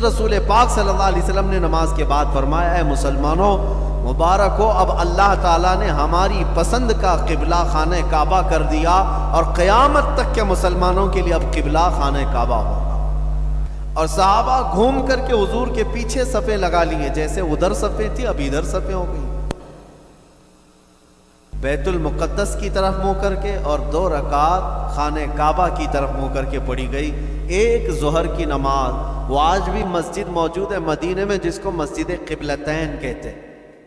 رسول پاک صلی اللہ علیہ وسلم نے نماز کے بعد فرمایا، اے مسلمانوں مبارک ہو، اب اللہ تعالیٰ نے ہماری پسند کا قبلہ خانہ کعبہ کر دیا اور قیامت تک کے مسلمانوں کے لیے اب قبلہ خانہ کعبہ ہوگا۔ اور صحابہ گھوم کر کے حضور کے پیچھے صفیں لگا لیے، جیسے ادھر صفیں تھی اب ادھر صفیں ہو گئی، بیت المقدس کی طرف منہ کر کے، اور 2 رکعت خانہ کعبہ کی طرف منہ کر کے پڑھی گئی۔ ایک ظہر کی نماز، وہ آج بھی مسجد موجود ہے مدینے میں جس کو مسجد قبلتین کہتے ہیں،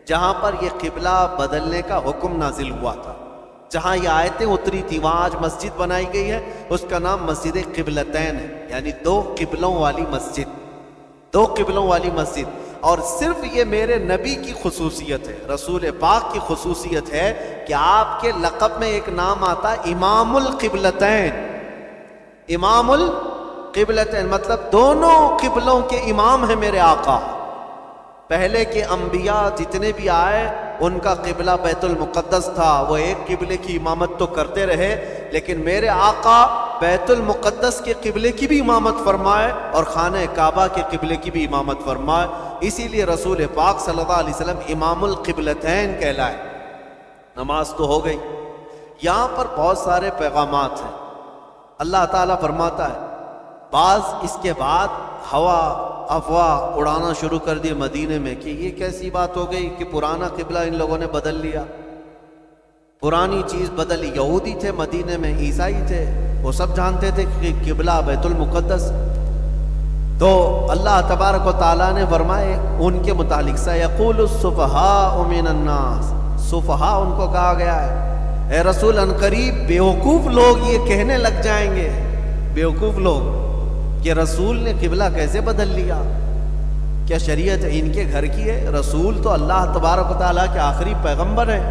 جہاں پر یہ قبلہ بدلنے کا حکم نازل ہوا تھا، جہاں یہ آیتیں اتری تھی وہاں آج مسجد بنائی گئی ہے، اس کا نام مسجد قبلتین ہے، یعنی 2 قبلوں والی مسجد، 2 قبلوں والی مسجد۔ اور صرف یہ میرے نبی کی خصوصیت ہے، رسول پاک کی خصوصیت ہے کہ آپ کے لقب میں ایک نام آتا ہے امام القبلتین۔ امام القبلتین مطلب دونوں قبلوں کے امام ہیں میرے آقا۔ پہلے کے انبیاء جتنے بھی آئے ان کا قبلہ بیت المقدس تھا، وہ ایک قبلے کی امامت تو کرتے رہے، لیکن میرے آقا بیت المقدس کے قبلے کی بھی امامت فرمائے اور خانہ کعبہ کے قبلے کی بھی امامت فرمائے، اسی لیے رسول پاک صلی اللہ علیہ وسلم امام القبلتین کہلائے۔ نماز تو ہو گئی، یہاں پر بہت سارے پیغامات ہیں۔ اللہ تعالیٰ فرماتا ہے بعض اس کے بعد ہوا افواہ اڑانا شروع کر دی مدینے میں کہ یہ کیسی بات ہو گئی کہ پرانا قبلہ ان لوگوں نے بدل لیا، پرانی چیز بدلی۔ یہودی تھے مدینے میں، عیسائی تھے، وہ سب جانتے تھے کہ قبلہ بیت المقدس۔ تو اللہ تبارک و تعالیٰ نے فرمائے ان کے متعلق سَيَقُولُ السُّفَهَاءُ مِنَ النَّاسِ، سفہاء ان کو کہا گیا ہے، اے رسول ان قریب بیوقوف لوگ یہ کہنے لگ جائیں گے، بیوقوف لوگ، کہ رسول نے قبلہ کیسے بدل لیا، کیا شریعت ان کے گھر کی ہے؟ رسول تو اللہ تبارک و تعالیٰ کے آخری پیغمبر ہیں،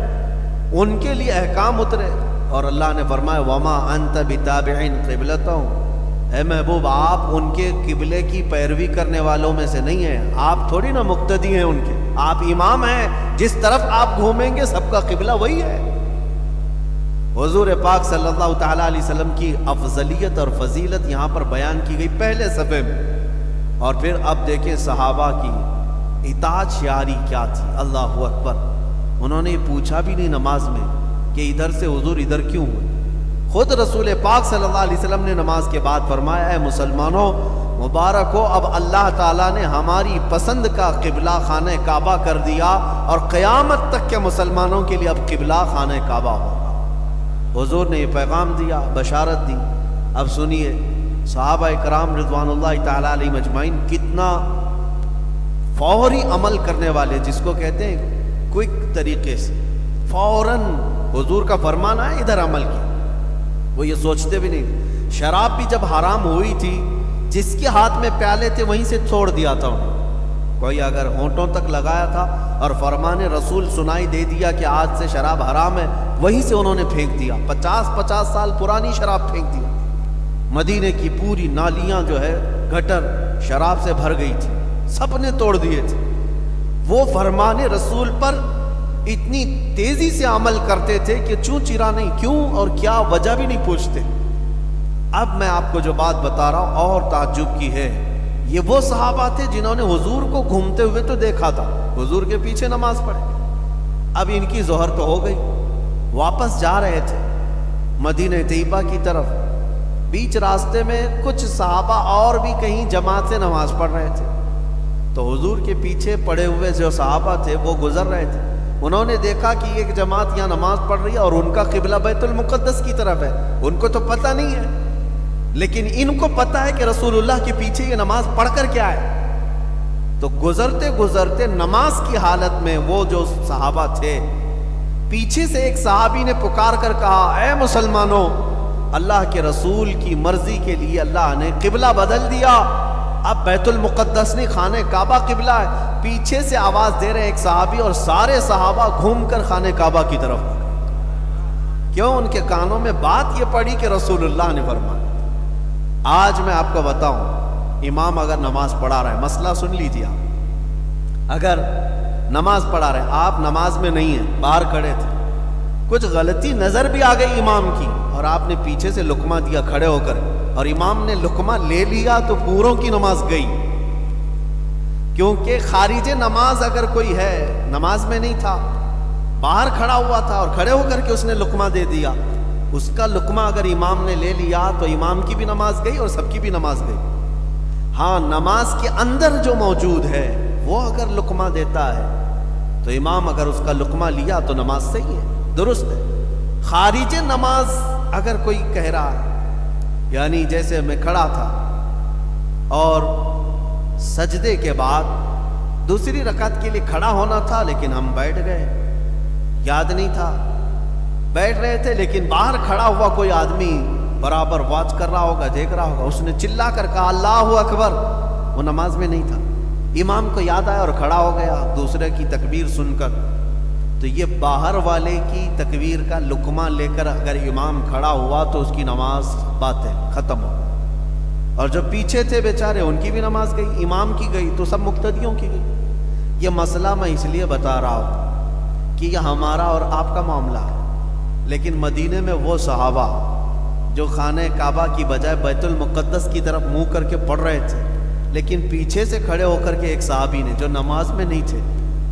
ان کے لیے احکام اترے۔ اور اللہ نے فرمایا وَمَا أَنْتَ بِتَابِعٍ قِبْلَتَهُمْ، اے محبوب آپ ان کے قبلے کی پیروی کرنے والوں میں سے نہیں ہیں، آپ تھوڑی نہ مقتدی ہیں ان کے، آپ امام ہیں، جس طرف آپ گھومیں گے سب کا قبلہ وہی ہے۔ حضور پاک صلی اللہ تعالیٰ علیہ وسلم کی افضلیت اور فضیلت یہاں پر بیان کی گئی پہلے صفحے میں، اور پھر اب دیکھیں صحابہ کی اطاعت شعاری کیا تھی۔ اللہ اکبر، انہوں نے پوچھا بھی نہیں نماز میں کہ ادھر سے حضور ادھر کیوں ہوئے۔ خود رسول پاک صلی اللہ علیہ وسلم نے نماز کے بعد فرمایا، اے مسلمانوں مبارک ہو، اب اللہ تعالیٰ نے ہماری پسند کا قبلہ خانہ کعبہ کر دیا اور قیامت تک کے مسلمانوں کے لیے اب قبلہ خانہ کعبہ ہوگا۔ حضور نے یہ پیغام دیا، بشارت دی۔ اب سنیے صحابہ کرام رضوان اللہ تعالیٰ علیہ مجمعین کتنا فوری عمل کرنے والے، جس کو کہتے ہیں کوئک طریقے سے، فوراً حضور کا فرمان ہے ادھر عمل کی، وہ یہ سوچتے بھی نہیں۔ شراب بھی جب حرام ہوئی تھی، جس کے ہاتھ میں پیالے تھے وہیں سے چھوڑ دیا تھا انہوں نے، کوئی اگر ہونٹوں تک لگایا تھا اور فرمان رسول سنائی دے دیا کہ آج سے شراب حرام ہے، وہیں سے انہوں نے پھینک دیا۔ 50 سال پرانی شراب پھینک دیا۔ مدینے کی پوری نالیاں جو ہے گٹر شراب سے بھر گئی تھی، سب نے توڑ دیے تھے۔ وہ فرمان رسول پر اتنی تیزی سے عمل کرتے تھے کہ چوں چرا نہیں، کیوں اور کیا وجہ بھی نہیں پوچھتے۔ اب میں آپ کو جو بات بتا رہا ہوں اور تعجب کی ہے، یہ وہ صحابہ تھے جنہوں نے حضور کو گھومتے ہوئے تو دیکھا تھا، حضور کے پیچھے نماز پڑھے۔ اب ان کی ظہر تو ہو گئی، واپس جا رہے تھے مدینہ طیبہ کی طرف، بیچ راستے میں کچھ صحابہ اور بھی کہیں جماعت سے نماز پڑھ رہے تھے، تو حضور کے پیچھے پڑے ہوئے جو صحابہ تھے وہ گزر رہے تھے، انہوں نے دیکھا کہ ایک جماعت یہاں نماز پڑھ رہی ہے اور ان کا قبلہ بیت المقدس کی طرف ہے، ان کو تو پتہ نہیں ہے، لیکن ان کو پتہ ہے کہ رسول اللہ کے پیچھے یہ نماز پڑھ کر کیا ہے۔ تو گزرتے گزرتے نماز کی حالت میں وہ جو صحابہ تھے، پیچھے سے ایک صحابی نے پکار کر کہا، اے مسلمانوں، اللہ کے رسول کی مرضی کے لیے اللہ نے قبلہ بدل دیا، اب بیت المقدس نہیں خانہ کعبہ قبلہ ہے۔ پیچھے سے آواز دے رہے ایک صحابی اور سارے صحابہ گھوم کر خانہ کعبہ کی طرف ہو گئے۔ کیوں؟ ان کے کانوں میں بات یہ پڑی کہ رسول اللہ نے فرمایا۔ آج میں آپ کو بتاؤں، امام اگر نماز پڑھا رہا ہے، مسئلہ سن لیجیے آپ، اگر نماز پڑھا رہے، آپ نماز میں نہیں ہیں، باہر کھڑے تھے، کچھ غلطی نظر بھی آ گئی امام کی اور آپ نے پیچھے سے لقمہ دیا کھڑے ہو کر اور امام نے لقمہ لے لیا تو پوروں کی نماز گئی، کیونکہ خارج نماز اگر کوئی ہے، نماز میں نہیں تھا، باہر کھڑا ہوا تھا اور کھڑے ہو کر کے اس نے لقمہ دے دیا، اس کا لقمہ اگر امام نے لے لیا تو امام کی بھی نماز گئی اور سب کی بھی نماز گئی۔ ہاں، نماز کے اندر جو موجود ہے وہ اگر لقمہ دیتا ہے تو امام اگر اس کا لقمہ لیا تو نماز صحیح ہے، درست ہے۔ خارج نماز اگر کوئی کہہ رہا ہے، یعنی جیسے میں کھڑا تھا اور سجدے کے بعد دوسری رکعت کے لیے کھڑا ہونا تھا لیکن ہم بیٹھ گئے، یاد نہیں تھا، بیٹھ رہے تھے، لیکن باہر کھڑا ہوا کوئی آدمی برابر واچ کر رہا ہوگا، دیکھ رہا ہوگا، اس نے چلا کر کہا اللہ اکبر، وہ نماز میں نہیں تھا، امام کو یاد آیا اور کھڑا ہو گیا دوسرے کی تکبیر سن کر، تو یہ باہر والے کی تکبیر کا لقمہ لے کر اگر امام کھڑا ہوا تو اس کی نماز باطل ختم ہو، اور جو پیچھے تھے بیچارے ان کی بھی نماز گئی، امام کی گئی تو سب مقتدیوں کی گئی۔ یہ مسئلہ میں اس لیے بتا رہا ہوں کہ یہ ہمارا اور آپ کا معاملہ ہے، لیکن مدینے میں وہ صحابہ جو خانہ کعبہ کی بجائے بیت المقدس کی طرف منہ کر کے پڑھ رہے تھے، لیکن پیچھے سے کھڑے ہو کر کے ایک صحابی نے جو نماز میں نہیں تھے،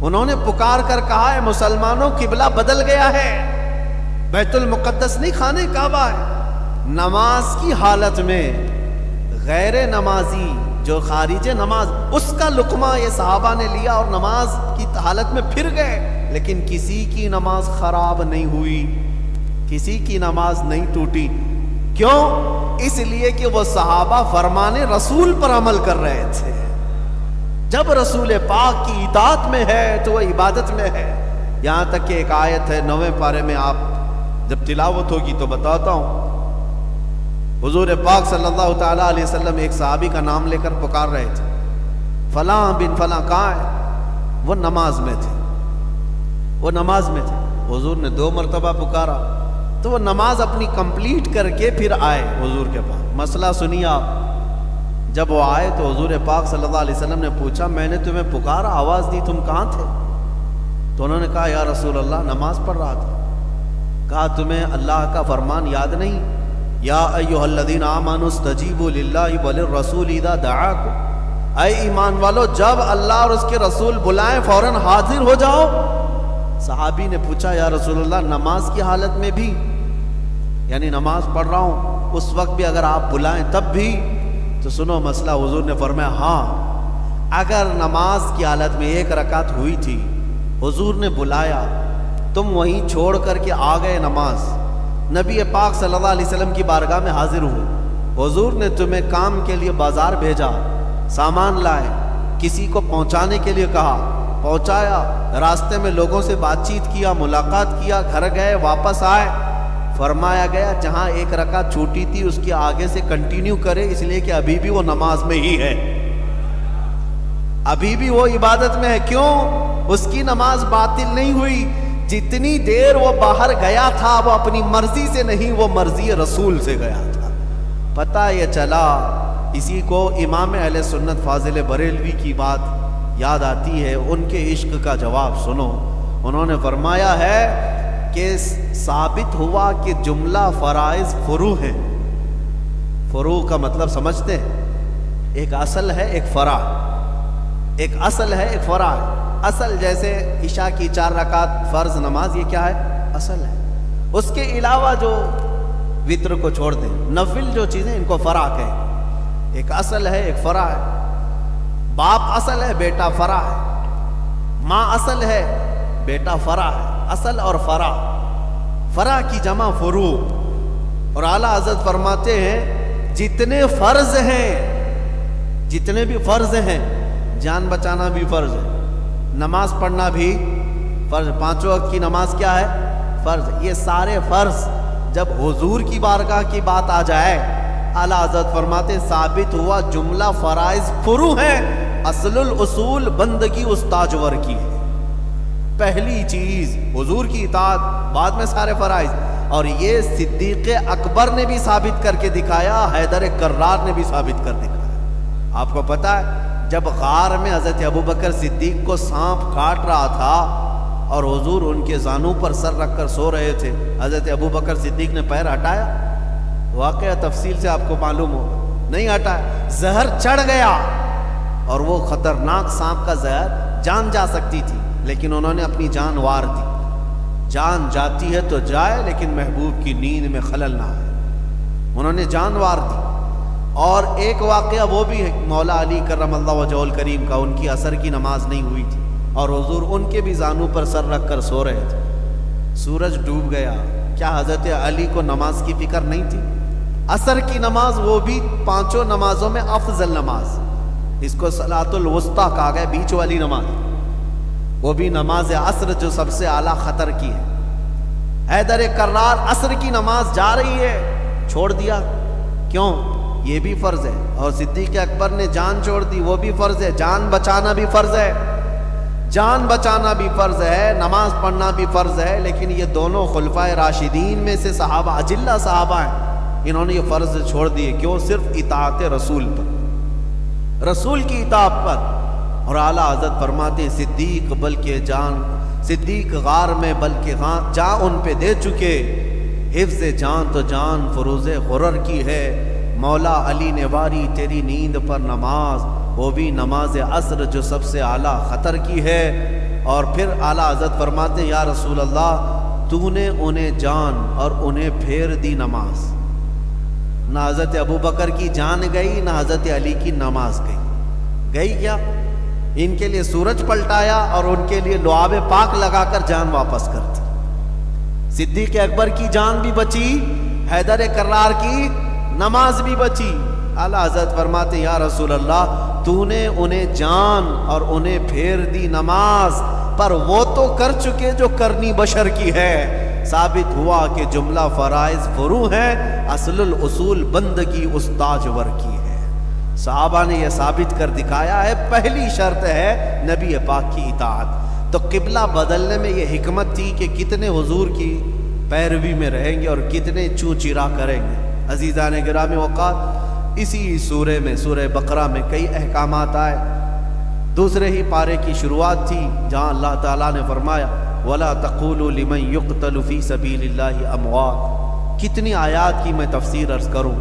انہوں نے پکار کر کہا ہے مسلمانوں قبلہ بدل گیا ہے، بیت المقدس نہیں خانہ کعبہ ہے۔ نماز کی حالت میں غیر نمازی جو خارج نماز، اس کا لقمہ یہ صحابہ نے لیا اور نماز کی حالت میں پھر گئے، لیکن کسی کی نماز خراب نہیں ہوئی، کسی کی نماز نہیں ٹوٹی۔ کیوں؟ اس لیے کہ وہ صحابہ فرمان رسول پر عمل کر رہے تھے۔ جب رسول پاک کی اطاعت میں ہے تو وہ عبادت میں ہے۔ یہاں تک کہ ایک آیت ہے 9ویں پارے میں، آپ جب تلاوت ہوگی تو بتاتا ہوں، حضور پاک صلی اللہ تعالیٰ علیہ وسلم ایک صحابی کا نام لے کر پکار رہے تھے، فلاں بن فلاں کہاں ہے؟ وہ نماز میں تھے، وہ نماز میں تھے۔ حضور نے 2 مرتبہ پکارا تو وہ نماز اپنی کمپلیٹ کر کے پھر آئے حضور کے پاس۔ مسئلہ سنیے آپ، جب وہ آئے تو حضور پاک صلی اللہ علیہ وسلم نے پوچھا میں نے تمہیں پکارا، آواز دی، تم کہاں تھے؟ تو انہوں نے کہا یا رسول اللہ نماز پڑھ رہا تھا۔ کہا تمہیں اللہ کا فرمان یاد نہیں؟ یا ایھا الذین آمنوا استجیبوا للہ وللرسول اذا دعاکم، اے ایمان والو جب اللہ اور اس کے رسول بلائیں فوراً حاضر ہو جاؤ۔ صحابی نے پوچھا یا رسول اللہ نماز کی حالت میں بھی، یعنی نماز پڑھ رہا ہوں اس وقت بھی اگر آپ بلائیں تب بھی؟ تو سنو مسئلہ، حضور نے فرمایا ہاں، اگر نماز کی حالت میں 1 رکعت ہوئی تھی، حضور نے بلایا، تم وہیں چھوڑ کر کے آ گئے نماز، نبی پاک صلی اللہ علیہ وسلم کی بارگاہ میں حاضر ہوئے، حضور نے تمہیں کام کے لیے بازار بھیجا، سامان لائے، کسی کو پہنچانے کے لیے کہا، پہنچایا، راستے میں لوگوں سے بات چیت کیا، ملاقات کیا، گھر گئے، واپس آئے، فرمایا گیا جہاں 1 رکعت چھوٹی تھی اس کی آگے سے کنٹینیو کرے، اس لیے کہ ابھی بھی وہ نماز میں ہی ہے، ابھی بھی وہ عبادت میں ہے۔ کیوں؟ اس کی نماز باطل نہیں ہوئی، جتنی دیر وہ باہر گیا تھا وہ اپنی مرضی سے نہیں، وہ مرضی رسول سے گیا تھا۔ پتہ یہ چلا، اسی کو امام اہل سنت فاضل بریلوی کی بات یاد آتی ہے، ان کے عشق کا جواب سنو۔ انہوں نے فرمایا ہے کہ ثابت ہوا کہ جملہ فرائض فروع ہیں۔ فروع کا مطلب سمجھتے ہیں؟ ایک اصل ہے، ایک فرع، ایک اصل ہے، ایک فرع ہے۔ اصل جیسے عشاء کی 4 رکعت فرض نماز، یہ کیا ہے؟ اصل ہے۔ اس کے علاوہ جو وتر کو چھوڑ دیں، نفل جو چیزیں، ان کو فرع کہیں۔ ایک اصل ہے، ایک فرع ہے۔ باپ اصل ہے، بیٹا فرع ہے۔ ماں اصل ہے، بیٹا فرع ہے۔ اصل اور فرع، فرع کی جمع فروع۔ اور اعلیٰ حضرت فرماتے ہیں جتنے فرض ہیں، جتنے بھی فرض ہیں، جان بچانا بھی فرض ہے، نماز پڑھنا بھی فرض، 5 وقت کی نماز کیا ہے؟ فرض۔ یہ سارے فرض جب حضور کی بارگاہ کی بات آ جائے، اعلیٰ حضرت فرماتے ہیں ثابت ہوا جملہ فرائض فروع ہیں، اصل الاصول بندگی استاجور کی ہے۔ پہلی چیز حضور کی اطاعت، بعد میں سارے فرائض۔ اور یہ صدیق اکبر نے بھی ثابت کر کے دکھایا، حیدر کرار نے بھی ثابت کر دکھایا۔ آپ کو پتہ ہے جب غار میں حضرت ابوبکر صدیق کو سانپ کاٹ رہا تھا اور حضور ان کے زانوں پر سر رکھ کر سو رہے تھے، حضرت ابوبکر صدیق نے پیر ہٹایا؟ واقعہ تفصیل سے آپ کو معلوم ہو، نہیں ہٹایا۔ زہر چڑھ گیا، اور وہ خطرناک سانپ کا زہر جان جا سکتی تھی، لیکن انہوں نے اپنی جان وار دی۔ جان جاتی ہے تو جائے، لیکن محبوب کی نیند میں خلل نہ آئے، انہوں نے جان وار دی۔ اور ایک واقعہ وہ بھی ہے مولا علی کرم اللہ وجہہ الکریم کا، ان کی عصر کی نماز نہیں ہوئی تھی اور حضور ان کے بھی زانوں پر سر رکھ کر سو رہے تھے، سورج ڈوب گیا۔ کیا حضرت علی کو نماز کی فکر نہیں تھی؟ عصر کی نماز، وہ بھی پانچوں نمازوں میں افضل نماز، اس کو صلاۃ الوسطیٰ کہا گیا، بیچ والی نماز، وہ بھی نماز عصر جو سب سے اعلیٰ خطر کی ہے۔ حیدر کرار عصر کی نماز جا رہی ہے، چھوڑ دیا، کیوں؟ یہ بھی فرض ہے۔ اور صدیق اکبر نے جان چھوڑ دی، وہ بھی فرض ہے۔ جان بچانا بھی فرض ہے، جان بچانا بھی فرض ہے، نماز پڑھنا بھی فرض ہے، لیکن یہ دونوں خلفائے راشدین میں سے صحابہ، اجلہ صحابہ ہیں، انہوں نے یہ فرض چھوڑ دیے، کیوں؟ صرف اطاعت رسول پر، رسول کی اطاعت پر۔ اور اعلیٰ حضرت فرماتے ہیں صدیق بلکہ جان، صدیق غار میں بلکہ جان ان پہ دے چکے، حفظ جان تو جان فروز غرر کی ہے، مولا علی نے واری تیری نیند پر نماز، وہ بھی نماز عصر جو سب سے اعلیٰ خطر کی ہے۔ اور پھر اعلیٰ حضرت فرماتے ہیں یا رسول اللہ تو نے انہیں جان اور انہیں پھیر دی نماز، نہ حضرت ابو بکر کی جان گئی نہ حضرت علی کی نماز گئی کیا؟ ان کے لیے سورج پلٹایا اور ان کے لیے لعاب پاک لگا کر جان واپس کر دی۔ صدیق اکبر کی جان بھی بچی، حیدر کرار کی نماز بھی بچی۔ اعلیٰ حضرت فرماتے یا رسول اللہ تو نے انہیں جان اور انہیں پھیر دی نماز، پر وہ تو کر چکے جو کرنی بشر کی ہے۔ ثابت ہوا کہ جملہ فرائض فرو ہیں، اصل الاصول بندگی استاجور کی ہے۔ صحابہ نے یہ ثابت کر دکھایا ہے، پہلی شرط ہے نبی پاک کی اطاعت۔ تو قبلہ بدلنے میں یہ حکمت تھی کہ کتنے حضور کی پیروی میں رہیں گے اور کتنے چوں چرا کریں گے۔ عزیزان گرامی اوقات، اسی سورہ میں، سورہ بقرہ میں کئی احکامات آئے۔ دوسرے ہی پارے کی شروعات تھی جہاں اللہ تعالیٰ نے فرمایا وَلَا تَقُولُوا لِمَنْ يُقْتَلُ فِي سَبِيلِ اللَّهِ أَمْوَاتٌ۔ کتنی آیات کی میں تفسیر عرض کروں،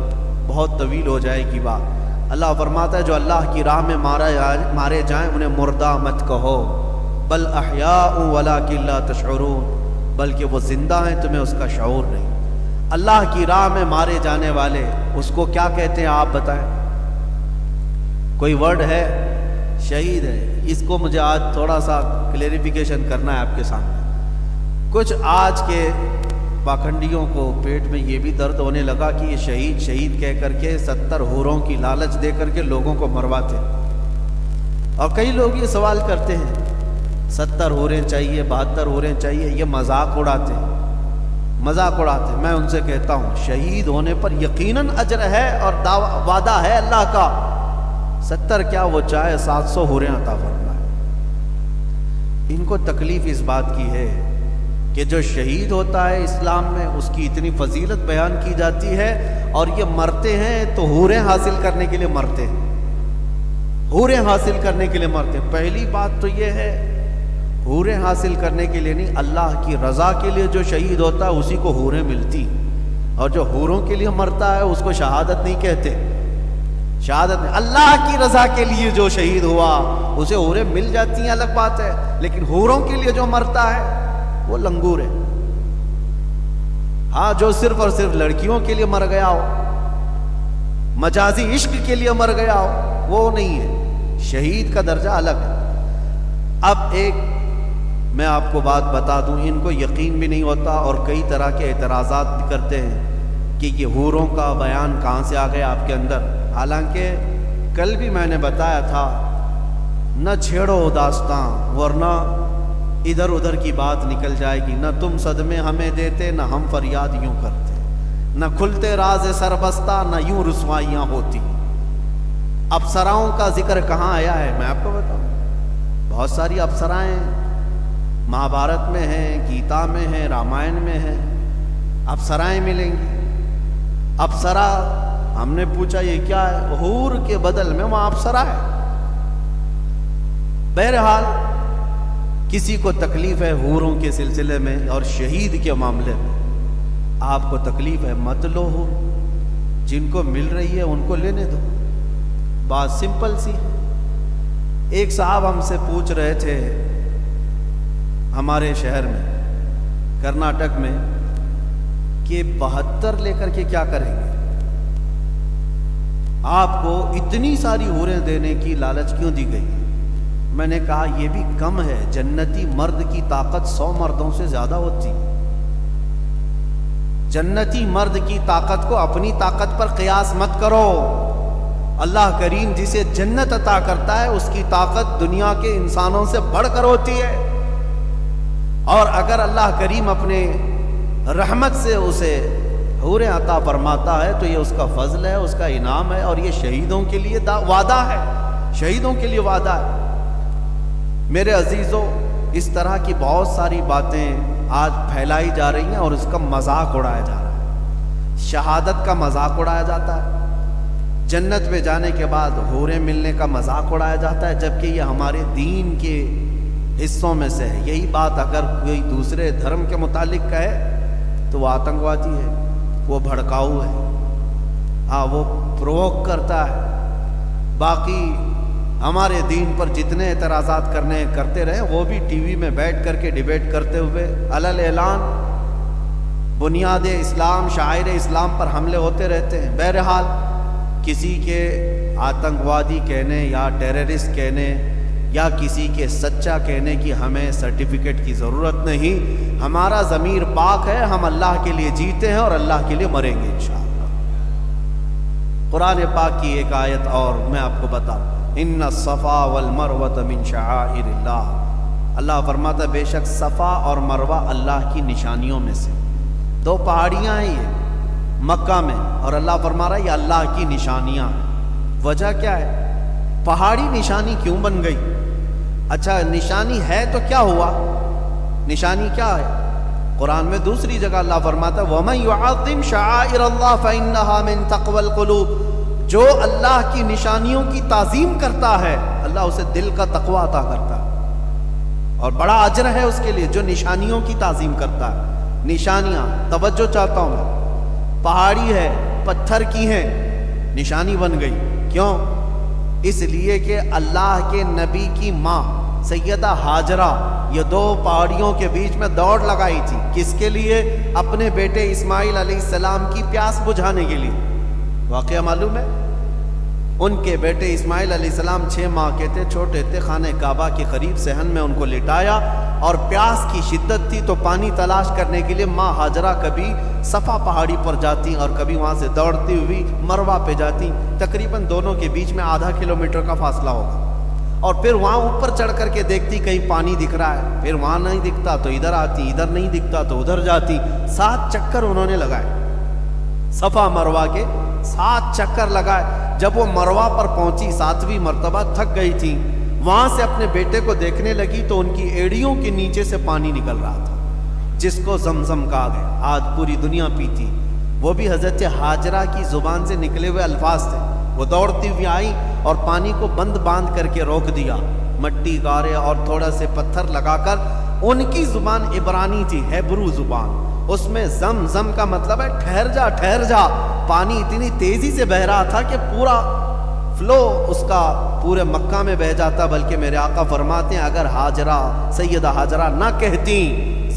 بہت طویل ہو جائے گی بات۔ اللہ فرماتا ہے جو اللہ کی راہ میں مارے جائیں انہیں مردہ مت کہو، بل احیاء وَلَٰكِن لَا تَشْعُرُونَ، بلکہ وہ زندہ ہیں تمہیں اس کا شعور نہیں۔ اللہ کی راہ میں مارے جانے والے اس کو کیا کہتے ہیں آپ بتائیں؟ کوئی ورڈ ہے؟ شہید ہے۔ اس کو مجھے آج تھوڑا سا کلیریفیکیشن کرنا ہے آپ کے سامنے۔ کچھ آج کے پاکھنڈیوں کو پیٹ میں یہ بھی درد ہونے لگا کہ یہ شہید شہید کہہ کر کے 70 حوروں کی لالچ دے کر کے لوگوں کو مرواتے ہیں۔ اور کئی لوگ یہ سوال کرتے ہیں 70 حوریں چاہیے، 72 حوریں چاہیے، یہ مذاق اڑاتے ہیں، مذاق اڑاتے ہیں۔ میں ان سے کہتا ہوں شہید ہونے پر یقیناً اجر ہے اور وعدہ ہے اللہ کا، 70 کیا وہ چاہے 700 حوریں عطا فرمائے۔ ان کو تکلیف اس بات کی ہے کہ جو شہید ہوتا ہے اسلام میں اس کی اتنی فضیلت بیان کی جاتی ہے، اور یہ مرتے ہیں تو حوریں حاصل کرنے کے لیے مرتے ہیں، حوریں حاصل کرنے کے لیے مرتے ہیں۔ پہلی بات تو یہ ہے حوریں حاصل کرنے کے لیے نہیں، اللہ کی رضا کے لیے جو شہید ہوتا ہے اسی کو حوریں ملتی، اور جو حوروں کے لیے مرتا ہے اس کو شہادت نہیں کہتے۔ شہادت نہیں، اللہ کی رضا کے لیے جو شہید ہوا اسے حوریں مل جاتی ہیں الگ بات ہے، لیکن حوروں کے لیے جو مرتا ہے وہ لنگور ہے۔ ہاں جو صرف اور صرف لڑکیوں کے لیے مر گیا ہو، مجازی عشق کے لیے مر گیا ہو، وہ نہیں ہے، شہید کا درجہ الگ ہے۔ اب ایک میں آپ کو بات بتا دوں، ان کو یقین بھی نہیں ہوتا اور کئی طرح کے اعتراضات بھی کرتے ہیں کہ یہ حوروں کا بیان کہاں سے آ گیا آپ کے اندر۔ حالانکہ کل بھی میں نے بتایا تھا نہ چھیڑو داستاں ورنہ ادھر ادھر کی بات نکل جائے گی، نہ تم صدمے ہمیں دیتے نہ ہم فریاد یوں کرتے، نہ کھلتے راز سربستہ نہ یوں رسوائیاں ہوتی۔ ابسراؤں کا ذکر کہاں آیا ہے میں آپ کو بتاؤں، بہت ساری ابسرائیں مہابھارت میں ہیں، گیتا میں ہیں، رامائن میں ہیں، ابسرائیں ملیں گی۔ ابسرا ہم نے پوچھا یہ کیا ہے، حور کے بدل میں وہاں ابسرا ہے۔ بہرحال کسی کو تکلیف ہے حوروں کے سلسلے میں اور شہید کے معاملے میں، آپ کو تکلیف ہے مت لو، ہو جن کو مل رہی ہے ان کو لینے دو، بات سمپل سی ہے۔ ایک صاحب ہم سے پوچھ رہے تھے ہمارے شہر میں کرناٹک میں کہ 72 لے کر کے کیا کریں گے؟ آپ کو اتنی ساری حوریں دینے کی لالچ کیوں دی گئی؟ میں نے کہا یہ بھی کم ہے، جنتی مرد کی طاقت 100 مردوں سے زیادہ ہوتی۔ جنتی مرد کی طاقت کو اپنی طاقت پر قیاس مت کرو۔ اللہ کریم جسے جنت عطا کرتا ہے اس کی طاقت دنیا کے انسانوں سے بڑھ کر ہوتی ہے، اور اگر اللہ کریم اپنے رحمت سے اسے حوریں عطا فرماتا ہے تو یہ اس کا فضل ہے، اس کا انعام ہے، اور یہ شہیدوں کے لیے وعدہ ہے، شہیدوں کے لیے وعدہ ہے۔ میرے عزیزوں، اس طرح کی بہت ساری باتیں آج پھیلائی جا رہی ہیں اور اس کا مذاق اڑایا جا رہا ہے۔ شہادت کا مذاق اڑایا جاتا ہے، جنت میں جانے کے بعد حوریں ملنے کا مذاق اڑایا جاتا ہے، جبکہ یہ ہمارے دین کے حصوں میں سے ہے۔ یہی بات اگر کوئی دوسرے دھرم کے متعلق کہے تو وہ آتنکوادی ہے، وہ بھڑکاؤ ہے، ہاں وہ پرووک کرتا ہے۔ باقی ہمارے دین پر جتنے اعتراضات کرتے رہے، وہ بھی ٹی وی میں بیٹھ کر کے ڈیبیٹ کرتے ہوئے علل اعلان بنیاد اسلام، شاعر اسلام پر حملے ہوتے رہتے ہیں۔ بہرحال کسی کے آتنکوادی کہنے یا ٹیررسٹ کہنے یا کسی کے سچا کہنے کی ہمیں سرٹیفکیٹ کی ضرورت نہیں۔ ہمارا ضمیر پاک ہے، ہم اللہ کے لیے جیتے ہیں اور اللہ کے لیے مریں گے انشاءاللہ۔ قرآن پاک کی ایک آیت اور میں آپ کو بتاؤں، ان الصفا والمروۃ من شعائر اللہ۔ اللہ فرماتا ہے بے شک صفا اور مروہ اللہ کی نشانیوں میں سے، دو پہاڑیاں ہیں یہ مکہ میں، اور اللہ فرما رہا ہے یہ اللہ کی نشانیاں ہیں۔ وجہ کیا ہے؟ پہاڑی نشانی کیوں بن گئی؟ اچھا نشانی ہے تو کیا ہوا؟ نشانی کیا ہے؟ قرآن میں دوسری جگہ اللہ فرماتا ہے وَمَن يُعَظِّمْ شَعَائِرَ اللَّهِ فَإِنَّهَا مِن تَقْوَى الْقُلُوبِ، جو اللہ کی نشانیوں کی تعظیم کرتا ہے اللہ اسے دل کا تقوی عطا کرتا ہے، اور بڑا اجر ہے اس کے لیے جو نشانیوں کی تعظیم کرتا ہے۔ نشانیاں توجہ چاہتا ہوں میں، پہاڑی ہے، پتھر کی ہیں، نشانی بن گئی۔ کیوں؟ اس لیے کہ اللہ کے نبی کی ماں سیدہ ہاجرہ یہ دو پہاڑیوں کے بیچ میں دوڑ لگائی تھی، کس کے لیے؟ اپنے بیٹے اسماعیل علیہ السلام کی پیاس بجھانے کے لیے۔ واقعہ معلوم ہے؟ ان کے بیٹے اسماعیل علیہ السلام 6 ماہ کے تھے، چھوٹے تھے، خانہ کعبہ کے قریب صحن میں ان کو لٹایا، اور پیاس کی شدت تھی تو پانی تلاش کرنے کے لیے ماں ہاجرہ کبھی صفا پہاڑی پر جاتی اور کبھی وہاں سے دوڑتی ہوئی مروہ پہ جاتی، تقریباً دونوں کے بیچ میں آدھا کلومیٹر کا فاصلہ ہوگا، اور پھر وہاں اوپر چڑھ کر کے دیکھتی کہیں پانی دکھ رہا ہے، پھر وہاں نہیں دکھتا تو ادھر آتی، ادھر نہیں دکھتا تو ادھر جاتی۔ 7 چکر انہوں نے لگائے، صفا مروہ کے 7 چکر لگائے۔ جب وہ مروہ پر پہنچی 7ویں مرتبہ تھک گئی تھی، وہاں سے اپنے بیٹے کو دیکھنے لگی تو ان کی ایڑیوں کے نیچے سے پانی نکل رہا تھا، جس کو زمزم کہا گیا، آج پوری دنیا پیتی۔ وہ بھی حضرت ہاجرہ کی زبان سے نکلے ہوئے الفاظ تھے۔ وہ دوڑتی ہوئی آئی اور پانی کو بند باندھ کر کے روک دیا، مٹی گارے اور تھوڑا سے پتھر لگا کر۔ ان کی زبان عبرانی تھی، ہیبرو زبان، اس میں زم زم کا مطلب ہے ٹھہر جا ٹھہر جا۔ پانی اتنی تیزی سے بہ رہا تھا کہ پورا فلو اس کا پورے مکہ میں بہ جاتا، بلکہ میرے آقا فرماتے ہیں اگر ہاجرہ سیدہ ہاجرہ نہ کہتی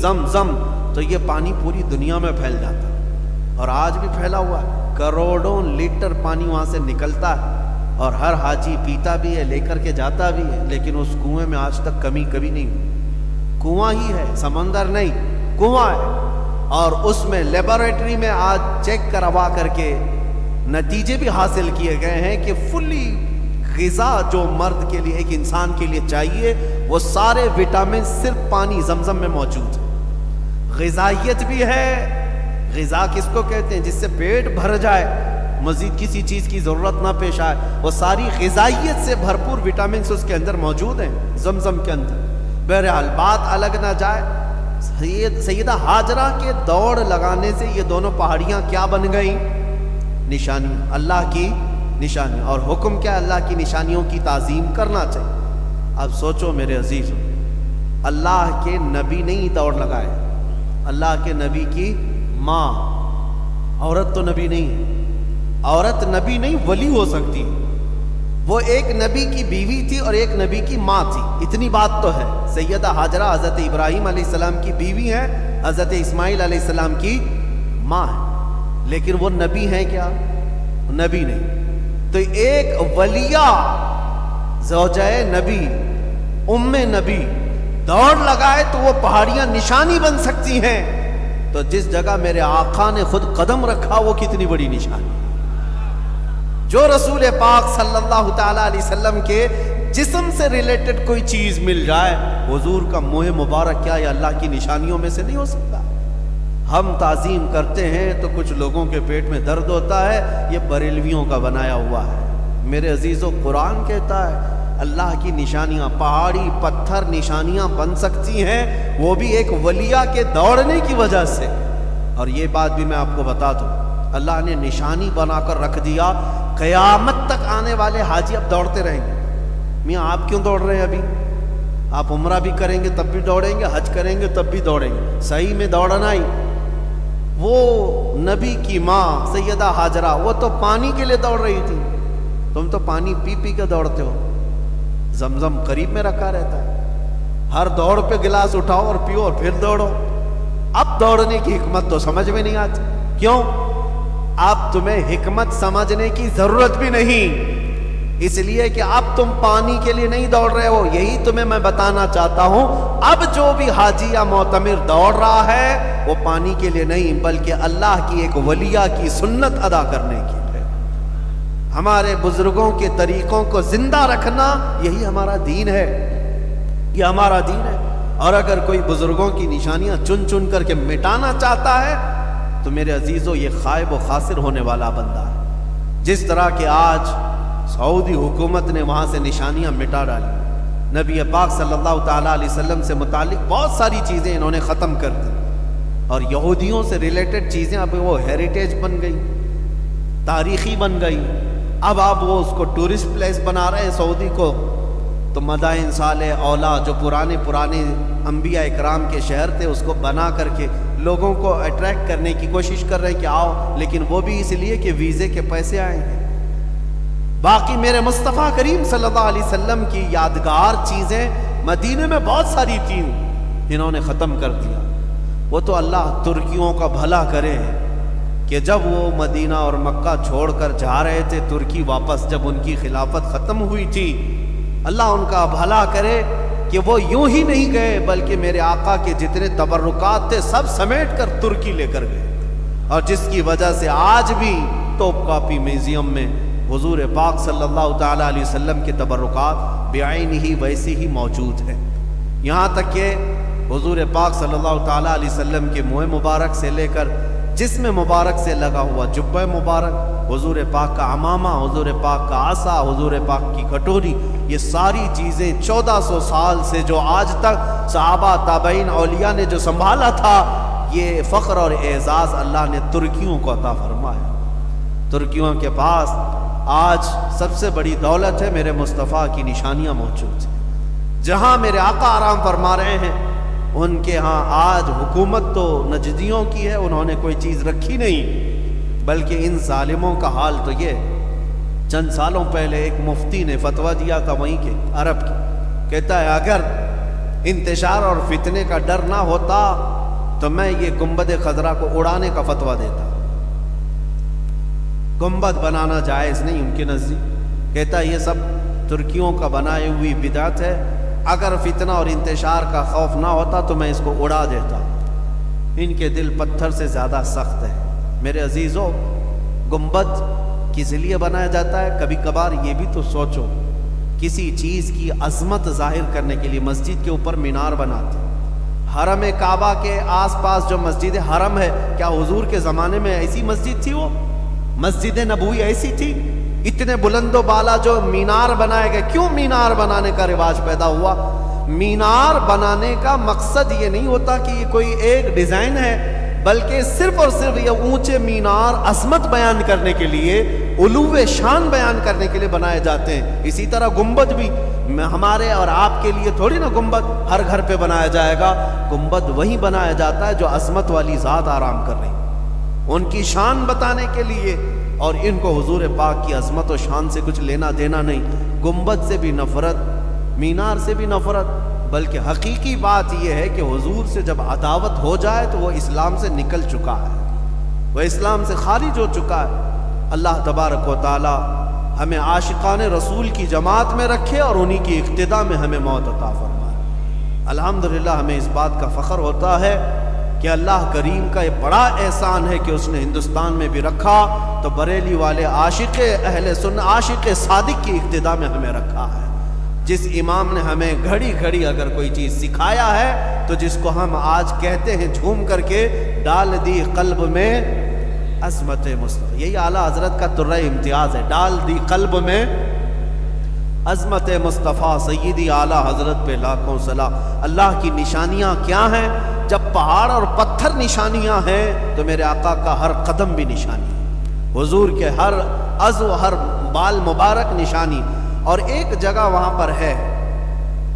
زم زم تو یہ پانی پوری دنیا میں پھیل جاتا، اور آج بھی پھیلا ہوا ہے۔ کروڑوں لیٹر پانی وہاں سے نکلتا ہے، اور ہر حاجی پیتا بھی ہے، لے کر کے جاتا بھی ہے، لیکن اس کنویں میں آج تک کمی کبھی نہیں ہوئی۔ کنواں ہی ہے، سمندر نہیں، کنواں ہے، اور اس میں لیبارٹری میں آج چیک کروا کر کے نتیجے بھی حاصل کیے گئے ہیں کہ فلی غذا جو مرد کے لیے، ایک انسان کے لیے چاہیے، وہ سارے وٹامن صرف پانی زمزم میں موجود ہے۔ غذائیت بھی ہے، غذا کس کو کہتے ہیں؟ جس سے پیٹ بھر جائے، مزید کسی چیز کی ضرورت نہ پیش آئے، وہ ساری غذائیت سے بھرپور وٹامنس اس کے اندر موجود ہیں زمزم کے اندر۔ بہرحال بات الگ نہ جائے، سیدہ ہاجرہ کے دوڑ لگانے سے یہ دونوں پہاڑیاں کیا بن گئیں؟ نشانی، اللہ کی نشانی۔ اور حکم کیا؟ اللہ کی نشانیوں کی تعظیم کرنا چاہیے۔ اب سوچو میرے عزیزوں، اللہ کے نبی نہیں دوڑ لگائے، اللہ کے نبی کی ماں، عورت تو نبی نہیں ہے، عورت نبی نہیں ولی ہو سکتی، وہ ایک نبی کی بیوی تھی اور ایک نبی کی ماں تھی، اتنی بات تو ہے۔ سیدہ ہاجرہ حضرت ابراہیم علیہ السلام کی بیوی ہیں، حضرت اسماعیل علیہ السلام کی ماں ہے، لیکن وہ نبی ہیں کیا؟ نبی نہیں۔ تو ایک ولیہ زوجہ نبی، ام نبی دوڑ لگائے تو وہ پہاڑیاں نشانی بن سکتی ہیں، تو جس جگہ میرے آقا نے خود قدم رکھا وہ کتنی بڑی نشانی۔ جو رسول پاک صلی اللہ تعالی علیہ وسلم کے جسم سے ریلیٹڈ کوئی چیز مل جائے، حضور کا منہ مبارک کیا یہ اللہ کی نشانیوں میں سے نہیں ہو سکتا؟ ہم تعظیم کرتے ہیں تو کچھ لوگوں کے پیٹ میں درد ہوتا ہے، یہ بریلویوں کا بنایا ہوا ہے۔ میرے عزیزو، قرآن کہتا ہے اللہ کی نشانیاں، پہاڑی پتھر نشانیاں بن سکتی ہیں، وہ بھی ایک ولیہ کے دوڑنے کی وجہ سے۔ اور یہ بات بھی میں آپ کو بتا دوں، اللہ نے نشانی بنا کر رکھ دیا، قیامت تک آنے والے حاجی اب دوڑتے رہیں گے۔ میاں آپ کیوں دوڑ رہے ہیں؟ ابھی آپ عمرہ بھی کریں گے تب بھی دوڑیں گے، حج کریں گے تب بھی دوڑیں گے، صحیح میں دوڑنا ہی۔ وہ نبی کی ماں سیدہ ہاجرہ، وہ تو پانی کے لیے دوڑ رہی تھی، تم تو پانی پی پی کے دوڑتے ہو، زمزم قریب میں رکھا رہتا ہے، ہر دوڑ پہ گلاس اٹھاؤ اور پیو اور پھر دوڑو۔ اب دوڑنے کی حکمت تو سمجھ میں نہیں آتی، کیوں؟ اب تمہیں حکمت سمجھنے کی ضرورت بھی نہیں، اس لیے کہ اب تم پانی کے لیے نہیں دوڑ رہے ہو۔ یہی تمہیں میں بتانا چاہتا ہوں، اب جو بھی حاجی یا معتمر دوڑ رہا ہے وہ پانی کے لیے نہیں، بلکہ اللہ کی ایک ولیہ کی سنت ادا کرنے کی ہے۔ ہمارے بزرگوں کے طریقوں کو زندہ رکھنا یہی ہمارا دین ہے، یہ ہمارا دین ہے۔ اور اگر کوئی بزرگوں کی نشانیاں چن چن کر کے مٹانا چاہتا ہے تو میرے عزیزو یہ خائب و خاسر ہونے والا بندہ ہے۔ جس طرح کہ آج سعودی حکومت نے وہاں سے نشانیاں مٹا ڈالی، نبی پاک صلی اللہ تعالیٰ علیہ وسلم سے متعلق بہت ساری چیزیں انہوں نے ختم کر دی، اور یہودیوں سے ریلیٹڈ چیزیں اب وہ ہیریٹیج بن گئی، تاریخی بن گئی۔ اب آپ وہ اس کو ٹورسٹ پلیس بنا رہے ہیں سعودی کو، تو مدائن صالح اولا جو پرانے انبیاء اکرام کے شہر تھے اس کو بنا کر کے لوگوں کو اٹریکٹ کرنے کی کوشش کر رہے ہیں کہ آؤ، لیکن وہ بھی اس لیے کہ ویزے کے پیسے آئے ہیں۔ باقی میرے مصطفیٰ کریم صلی اللہ علیہ وسلم کی یادگار چیزیں مدینے میں بہت ساری تھیں، انہوں نے ختم کر دیا۔ وہ تو اللہ ترکیوں کا بھلا کرے کہ جب وہ مدینہ اور مکہ چھوڑ کر جا رہے تھے ترکی واپس، جب ان کی خلافت ختم ہوئی تھی، اللہ ان کا بھلا کرے کہ وہ یوں ہی نہیں گئے بلکہ میرے آقا کے جتنے تبرکات تھے سب سمیٹ کر ترکی لے کر گئے، اور جس کی وجہ سے آج بھی توپ کاپی میوزیم میں حضور پاک صلی اللہ تعالیٰ علیہ وسلم کے تبرکات بعین ہی ویسی ہی موجود ہیں۔ یہاں تک کہ حضور پاک صلی اللہ تعالیٰ علیہ وسلم کے منہ مبارک سے لے کر جسم مبارک سے لگا ہوا جبہ مبارک، حضور پاک کا عمامہ، حضور پاک کا عصا، حضور پاک کی کٹوری، یہ ساری چیزیں 1400 سال سے جو آج تک صحابہ تابعین اولیاء نے جو سنبھالا تھا، یہ فخر اور اعزاز اللہ نے ترکیوں کو عطا فرمایا۔ ترکیوں کے پاس آج سب سے بڑی دولت ہے، میرے مصطفیٰ کی نشانیاں موجود ہیں۔ جہاں میرے آقا آرام فرما رہے ہیں ان کے ہاں آج حکومت تو نجدیوں کی ہے، انہوں نے کوئی چیز رکھی نہیں، بلکہ ان ظالموں کا حال تو یہ، چند سالوں پہلے ایک مفتی نے فتویٰ دیا تھا وہیں کے عرب کی، کہتا ہے اگر انتشار اور فتنے کا ڈر نہ ہوتا تو میں یہ گنبد خضرا کو اڑانے کا فتویٰ دیتا۔ گنبد بنانا جائز نہیں ان کے نزدیک، کہتا ہے یہ سب ترکیوں کا بنائی ہوئی بدعت ہے، اگر فتنہ اور انتشار کا خوف نہ ہوتا تو میں اس کو اڑا دیتا۔ ان کے دل پتھر سے زیادہ سخت ہے۔ میرے عزیزو، گنبد کس لیے بنایا جاتا ہے؟ کبھی کبھار یہ بھی تو سوچو، کسی چیز کی عظمت ظاہر کرنے کے لیے مسجد کے اوپر مینار بناتے، حرم کعبہ کے آس پاس جو مسجد حرم ہے، کیا حضور کے زمانے میں ایسی مسجد تھی؟ وہ مسجد نبوی ایسی تھی؟ اتنے بلند و بالا جو مینار بنائے گئے، کیوں مینار بنانے کا رواج پیدا ہوا؟ مینار بنانے کا مقصد یہ نہیں ہوتا کہ یہ کوئی ایک ڈیزائن ہے، بلکہ صرف اور صرف یہ اونچے مینار عظمت بیان کرنے کے لیے، علو شان بیان کرنے کے لیے بنائے جاتے ہیں۔ اسی طرح گنبد بھی ہمارے اور آپ کے لیے تھوڑی نا گنبد ہر گھر پہ بنایا جائے گا، گنبد وہی بنایا جاتا ہے جو عظمت والی ذات آرام کر رہی، ان کی شان بتانے کے لیے اور ان کو حضور پاک کی عظمت و شان سے کچھ لینا دینا نہیں، گنبد سے بھی نفرت، مینار سے بھی نفرت، بلکہ حقیقی بات یہ ہے کہ حضور سے جب عداوت ہو جائے تو وہ اسلام سے نکل چکا ہے، وہ اسلام سے خارج ہو چکا ہے۔ اللہ تبارک و تعالی ہمیں عاشقان رسول کی جماعت میں رکھے اور انہی کی اقتداء میں ہمیں موت عطا فرمائے۔ الحمدللہ ہمیں اس بات کا فخر ہوتا ہے کہ اللہ کریم کا یہ بڑا احسان ہے کہ اس نے ہندوستان میں بھی رکھا تو بریلی والے عاشق اہل سنت، عاشق صادق کی اقتداء میں ہمیں رکھا ہے۔ جس امام نے ہمیں گھڑی گھڑی اگر کوئی چیز سکھایا ہے تو جس کو ہم آج کہتے ہیں جھوم کر کے، ڈال دی قلب میں عظمت مصطفیٰ، یہی اعلیٰ حضرت کا درہ امتیاز ہے، ڈال دی قلب میں عظمت مصطفیٰ سیدی اعلیٰ حضرت پہ لاکھوں صلاح۔ اللہ کی نشانیاں کیا ہیں؟ جب پہاڑ اور پتھر نشانیاں ہیں تو میرے آقا کا ہر قدم بھی نشانی ہے، حضور کے ہر عضو، ہر بال مبارک نشانی۔ اور ایک جگہ وہاں پر ہے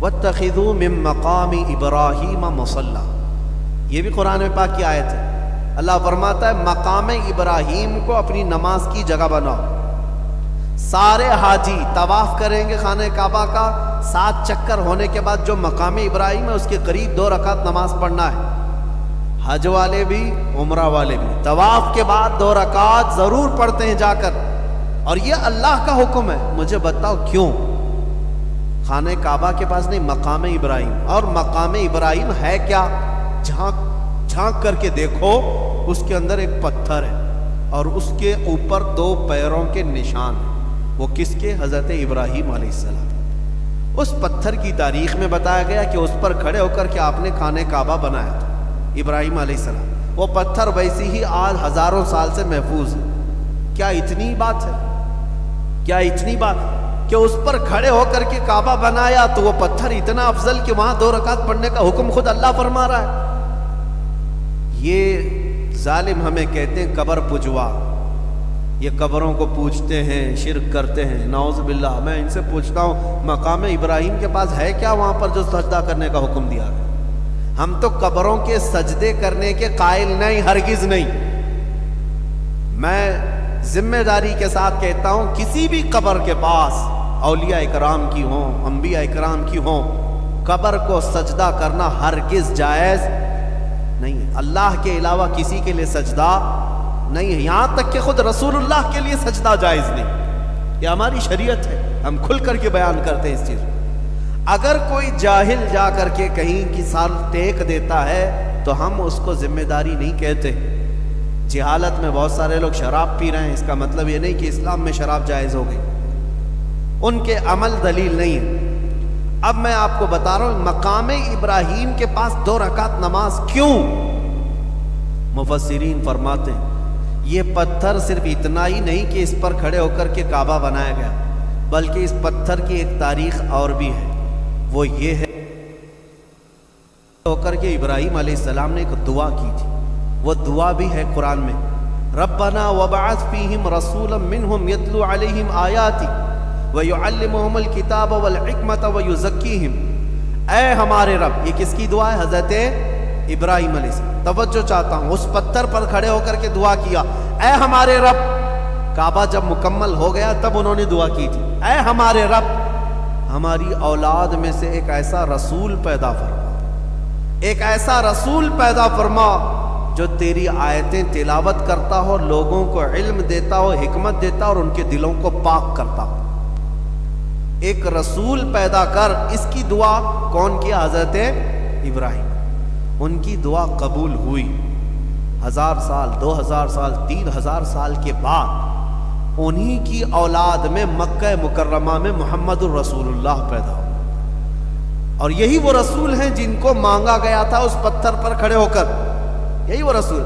وَاتَّخِذُوا مِن مَّقَامِ إِبْرَاهِيمَ مُصَلًّى، یہ بھی قرآن پاک کی آیت ہے۔ اللہ فرماتا ہے مقام ابراہیم کو اپنی نماز کی جگہ بناؤ۔ سارے حاجی طواف کریں گے خانہ کعبہ کا، 7 چکر ہونے کے بعد جو مقام ابراہیم ہے اس کے قریب 2 رکعت نماز پڑھنا ہے۔ حج والے بھی، عمرہ والے بھی طواف کے بعد 2 رکعت ضرور پڑھتے ہیں جا کر، اور یہ اللہ کا حکم ہے۔ مجھے بتاؤ کیوں؟ خانہ کعبہ کے پاس نہیں، مقام ابراہیم۔ اور مقام ابراہیم ہے کیا؟ جھانک کر کے دیکھو، اس کے اندر ایک پتھر ہے اور اس کے اوپر 2 پیروں کے نشان ہیں۔ وہ کس کے؟ حضرت ابراہیم علیہ السلام۔ اس پتھر کی تاریخ میں بتایا گیا کہ اس پر کھڑے ہو کر کے آپ نے خانہ کعبہ بنایا تھا، ابراہیم علیہ السلام۔ وہ پتھر ویسی ہی آج ہزاروں سال سے محفوظ ہے۔ کیا اتنی بات ہے؟ کیا اتنی بات کہ اس پر کھڑے ہو کر کے کعبہ بنایا تو وہ پتھر اتنا افضل کہ وہاں 2 رکعت پڑھنے کا حکم خود اللہ فرما رہا ہے۔ یہ ظالم ہمیں کہتے ہیں قبر پجوا، یہ قبروں کو پوجتے ہیں، شرک کرتے ہیں، نعوذ باللہ۔ میں ان سے پوچھتا ہوں مقام ابراہیم کے پاس ہے کیا وہاں پر جو سجدہ کرنے کا حکم دیا گیا؟ ہم تو قبروں کے سجدے کرنے کے قائل نہیں، ہرگز نہیں۔ میں ذمہ داری کے ساتھ کہتا ہوں کسی بھی قبر کے پاس، اولیاء اکرام کی ہوں، انبیاء اکرام کی ہوں، قبر کو سجدہ کرنا ہرگز جائز نہیں ہے۔ اللہ کے علاوہ کسی کے لیے سجدہ نہیں ہے، یہاں تک کہ خود رسول اللہ کے لیے سجدہ جائز نہیں۔ یہ ہماری شریعت ہے، ہم کھل کر کے بیان کرتے ہیں اس چیز۔ اگر کوئی جاہل جا کر کے کہیں کی سال ٹیک دیتا ہے تو ہم اس کو ذمہ داری نہیں کہتے۔ جہالت میں بہت سارے لوگ شراب پی رہے ہیں، اس کا مطلب یہ نہیں کہ اسلام میں شراب جائز ہو گئی، ان کے عمل دلیل نہیں ہے۔ اب میں آپ کو بتا رہا ہوں مقام ابراہیم کے پاس 2 رکعت نماز کیوں؟ مفسرین فرماتے ہیں یہ پتھر صرف اتنا ہی نہیں کہ اس پر کھڑے ہو کر کے کعبہ بنایا گیا، بلکہ اس پتھر کی ایک تاریخ اور بھی ہے، وہ یہ ہے ہو کر کے ابراہیم علیہ السلام نے ایک دعا کی تھی، وہ دعا بھی ہے قرآن میں، ربنا وبعث فیہم رسولا منہم یتلو علیہم آیاتی وَيُعَلِّمُهُمُ الْكِتَابَ وَالْحِكْمَةَ وَيُزَكِّيهِمْ۔ اے ہمارے رب، یہ کس کی دعا ہے؟ حضرت ابراہیم علیہ السلام۔ توجہ چاہتا ہوں، اس پتھر پر کھڑے ہو کر کے دعا کیا، اے ہمارے رب۔ کعبہ جب مکمل ہو گیا تب انہوں نے دعا کی تھی، اے ہمارے رب ہماری اولاد میں سے ایک ایسا رسول پیدا فرما، ایک ایسا رسول پیدا فرما جو تیری آیتیں تلاوت کرتا ہو، لوگوں کو علم دیتا ہو، حکمت دیتا اور ان کے دلوں کو پاک کرتا ہو۔ ایک رسول پیدا کر، اس کی دعا کون کیا؟ حضرت ابراہیم۔ ان کی دعا قبول ہوئی، 1000 سال، 2000 سال، 3000 سال کے بعد انہی کی اولاد میں مکہ مکرمہ میں محمد الرسول اللہ پیدا ہو، اور یہی وہ رسول ہیں جن کو مانگا گیا تھا اس پتھر پر کھڑے ہو کر، یہی وہ رسول۔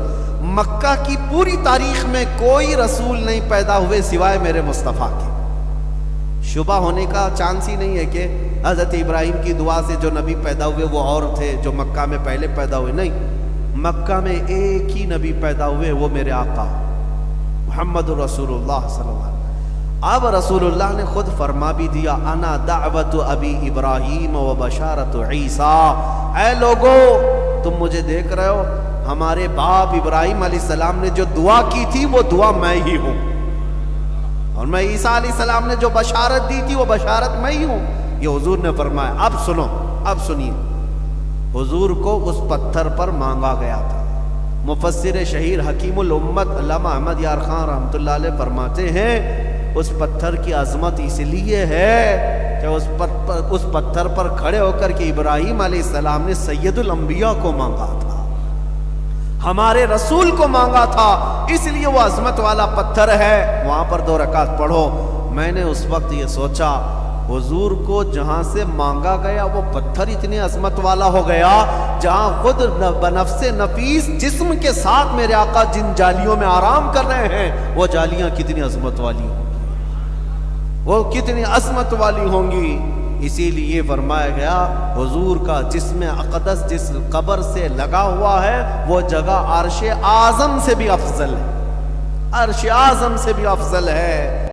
مکہ کی پوری تاریخ میں کوئی رسول نہیں پیدا ہوئے سوائے میرے مصطفیٰ کے۔ شبہ ہونے کا چانس ہی نہیں ہے کہ حضرت ابراہیم کی دعا سے جو نبی پیدا ہوئے وہ اور تھے جو مکہ میں پہلے پیدا ہوئے، نہیں، مکہ میں ایک ہی نبی پیدا ہوئے، وہ میرے آقا محمد رسول اللہ صلی اللہ علیہ وسلم۔ اب رسول اللہ نے خود فرما بھی دیا، انا دعوت ابی ابراہیم و بشارت عیسیٰ۔ اے لوگو تم مجھے دیکھ رہے ہو، ہمارے باپ ابراہیم علیہ السلام نے جو دعا کی تھی وہ دعا میں ہی ہوں، اور میں عیسیٰ علیہ السلام نے جو بشارت دی تھی وہ بشارت میں ہی ہوں. یہ حضور نے فرمایا. اب سنو، اب سنیے. حضور کو اس پتھر پر مانگا گیا تھا. مفسر شہیر حکیم الامت علامہ احمد یار خان رحمۃ اللہ علیہ فرماتے ہیں اس پتھر کی عظمت اس لیے ہے کہ اس پتھر پر کھڑے ہو کر کے ابراہیم علیہ السلام نے سید الانبیاء کو مانگا تھا، ہمارے رسول کو مانگا تھا، اس لیے وہ عظمت والا پتھر ہے. وہاں پر 2 رکعت پڑھو. میں نے اس وقت یہ سوچا حضور کو جہاں سے مانگا گیا وہ پتھر اتنی عظمت والا ہو گیا، جہاں خود بنفس نفیس جسم کے ساتھ میرے آقا جن جالیوں میں آرام کر رہے ہیں وہ جالیاں کتنی عظمت والی ہوں گی، وہ کتنی عظمت والی ہوں گی. اسی لیے فرمایا گیا حضور کا جسم اقدس جس قبر سے لگا ہوا ہے وہ جگہ عرش اعظم سے بھی افضل ہے، عرش اعظم سے بھی افضل ہے.